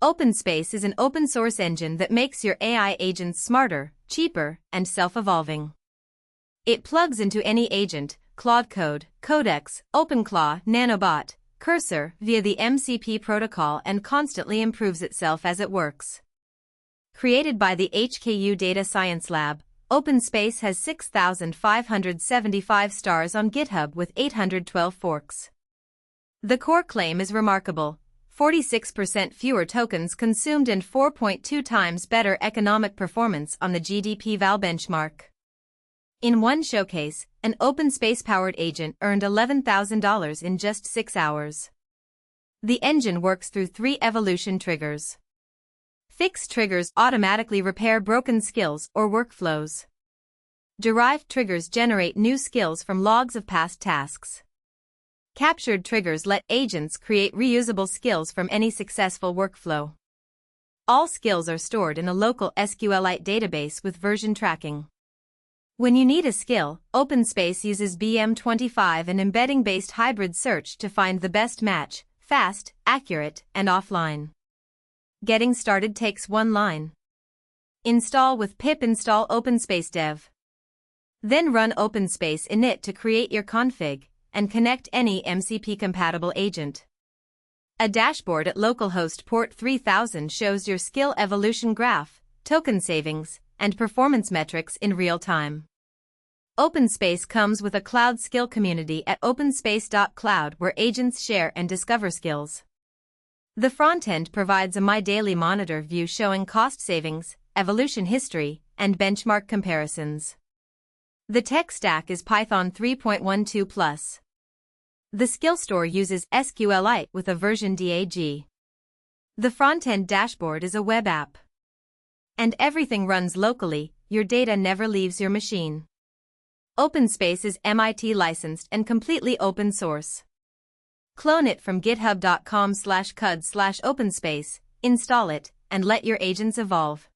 OpenSpace is an open-source engine that makes your AI agents smarter, cheaper, and self-evolving. It plugs into any agent, Claude Code, Codex, OpenClaw, nanobot, cursor, via the MCP protocol and constantly improves itself as it works. Created by the HKU Data Science Lab, OpenSpace has 6,575 stars on GitHub with 812 forks. The core claim is remarkable: 46% fewer tokens consumed and 4.2 times better economic performance on the GDPVal benchmark. In one showcase, an OpenSpace-powered agent earned $11,000 in just 6 hours. The engine works through 3 evolution triggers. Fix triggers automatically repair broken skills or workflows. Derived triggers generate new skills from logs of past tasks. Captured triggers let agents create reusable skills from any successful workflow. All skills are stored in a local SQLite database with version tracking. When you need a skill, OpenSpace uses BM25 and embedding-based hybrid search to find the best match, fast, accurate, and offline. Getting started takes 1 line. Install with pip install openspace-dev. Then run OpenSpace init to create your config and connect any MCP-compatible agent. A dashboard at localhost port 3000 shows your skill evolution graph, token savings, and performance metrics in real time. OpenSpace comes with a cloud skill community at openspace.cloud where agents share and discover skills. The front-end provides a My Daily Monitor view showing cost savings, evolution history, and benchmark comparisons. The tech stack is Python 3.12+. The skill store uses SQLite with a version DAG. The front-end dashboard is a web app. And everything runs locally, your data never leaves your machine. OpenSpace is MIT licensed and completely open source. Clone it from github.com/cud/openspace, install it, and let your agents evolve.